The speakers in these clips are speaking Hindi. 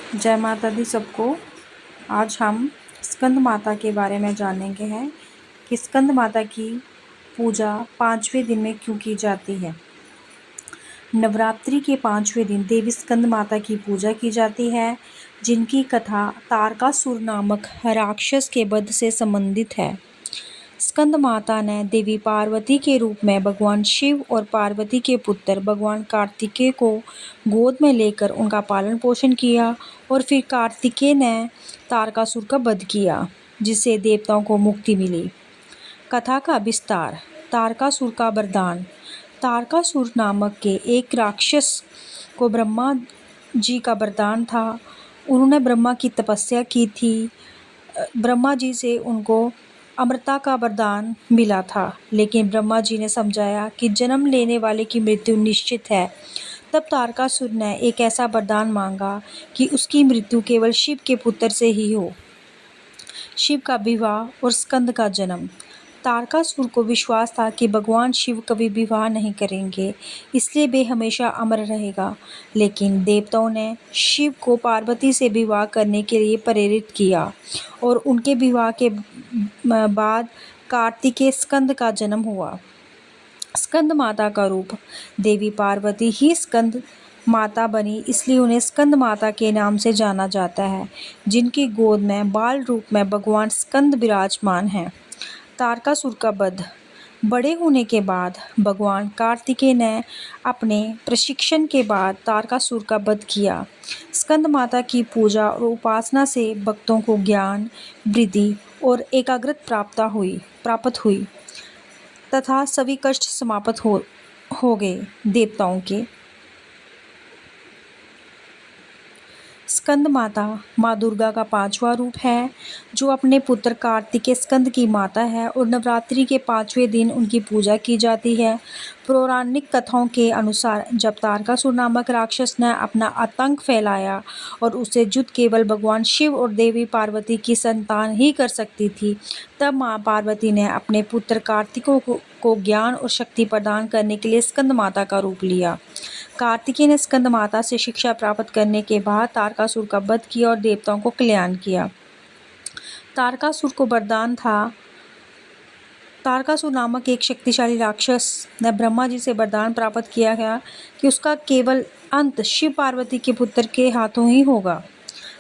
जय माता दी सबको। आज हम स्कंद माता के बारे में जानेंगे हैं कि स्कंद माता की पूजा 5वें दिन में क्यों की जाती है। नवरात्रि के 5वें दिन देवी स्कंद माता की पूजा की जाती है, जिनकी कथा तारकासुर नामक राक्षस के वध से संबंधित है। स्कंद माता ने देवी पार्वती के रूप में भगवान शिव और पार्वती के पुत्र भगवान कार्तिकेय को गोद में लेकर उनका पालन पोषण किया और फिर कार्तिकेय ने तारकासुर का वध किया, जिससे देवताओं को मुक्ति मिली। कथा का विस्तार। तारकासुर का वरदान। तारकासुर नामक के एक राक्षस को ब्रह्मा जी का वरदान था। उन्होंने ब्रह्मा की तपस्या की थी। ब्रह्मा जी से उनको अमरता का वरदान मिला था, लेकिन ब्रह्मा जी ने समझाया कि जन्म लेने वाले की मृत्यु निश्चित है। तब तारकासुर ने एक ऐसा वरदान मांगा कि उसकी मृत्यु केवल शिव के पुत्र से ही हो। शिव का विवाह और स्कंद का जन्म। तारकासुर को विश्वास था कि भगवान शिव कभी विवाह नहीं करेंगे, इसलिए वे हमेशा अमर रहेगा। लेकिन देवताओं ने शिव को पार्वती से विवाह करने के लिए प्रेरित किया और उनके विवाह के बाद कार्तिकेय स्कंद का जन्म हुआ। स्कंद माता का रूप। देवी पार्वती ही स्कंद माता बनी, इसलिए उन्हें स्कंद माता के नाम से जाना जाता है, जिनकी गोद में बाल रूप में भगवान स्कंद विराजमान हैं। तारकासुर का वध। बड़े होने के बाद भगवान कार्तिकेय ने अपने प्रशिक्षण के बाद तारकासुर का वध किया। स्कंद माता की पूजा और उपासना से भक्तों को ज्ञान, वृद्धि और एकाग्रता प्राप्त हुई तथा सभी कष्ट समाप्त हो गए। देवताओं के। स्कंद माता माँ दुर्गा का 5वां रूप है, जो अपने पुत्र कार्तिकेय स्कंद की माता है और नवरात्रि के 5वें दिन उनकी पूजा की जाती है। पौराणिक कथाओं के अनुसार जब तारकासुर नामक राक्षस ने अपना आतंक फैलाया और उससे युद्ध केवल भगवान शिव और देवी पार्वती की संतान ही कर सकती थी, तब माँ पार्वती ने अपने पुत्र कार्तिकेय को ज्ञान और शक्ति प्रदान करने के लिए स्कंद माता का रूप लिया। कार्तिकेय ने स्कंद माता से शिक्षा प्राप्त करने के बाद तारकासुर का वध किया और देवताओं को कल्याण किया। तारकासुर को वरदान था। तारकासुर नामक एक शक्तिशाली राक्षस ने ब्रह्मा जी से वरदान प्राप्त किया गया कि उसका केवल अंत शिव पार्वती के पुत्र के हाथों ही होगा।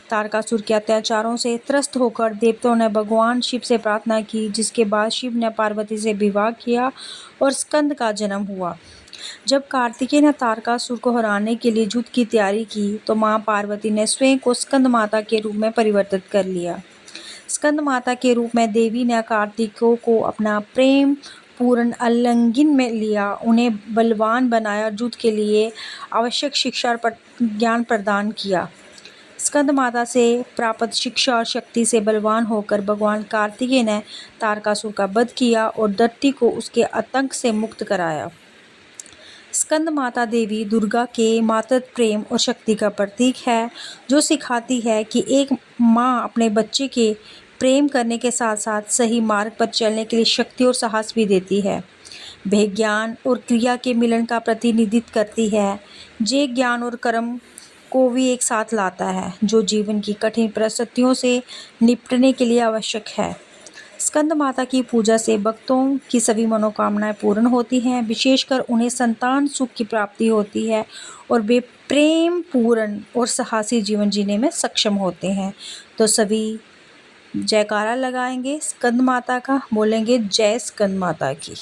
तारकासुर के अत्याचारों से त्रस्त होकर देवताओं ने भगवान शिव से प्रार्थना की, जिसके बाद शिव ने पार्वती से विवाह किया और स्कंद का जन्म हुआ। जब कार्तिकेय ने तारकासुर को हराने के लिए युद्ध की तैयारी की, तो मां पार्वती ने स्वयं को स्कंद माता के रूप में परिवर्तित कर लिया। स्कंद माता के रूप में देवी ने कार्तिकेय को अपना प्रेम पूर्ण आलिंगन में लिया, उन्हें बलवान बनाया, युद्ध के लिए आवश्यक शिक्षा और ज्ञान प्रदान किया। स्कंद माता से प्राप्त शिक्षा और शक्ति से बलवान होकर भगवान कार्तिकेय ने तारकासुर का वध किया और धरती को उसके आतंक से मुक्त कराया। स्कंद माता देवी दुर्गा के मातृत्व प्रेम और शक्ति का प्रतीक है, जो सिखाती है कि एक माँ अपने बच्चे के प्रेम करने के साथ साथ सही मार्ग पर चलने के लिए शक्ति और साहस भी देती है। वह ज्ञान और क्रिया के मिलन का प्रतिनिधित्व करती है, जो ज्ञान और कर्म को भी एक साथ लाता है, जो जीवन की कठिन परिस्थितियों से निपटने के लिए आवश्यक है। स्कंद माता की पूजा से भक्तों की सभी मनोकामनाएं पूर्ण होती हैं, विशेषकर उन्हें संतान सुख की प्राप्ति होती है और वे प्रेम पूर्ण और साहसी जीवन जीने में सक्षम होते हैं। तो सभी जयकारा लगाएंगे स्कंद माता का, बोलेंगे जय स्कंद माता की।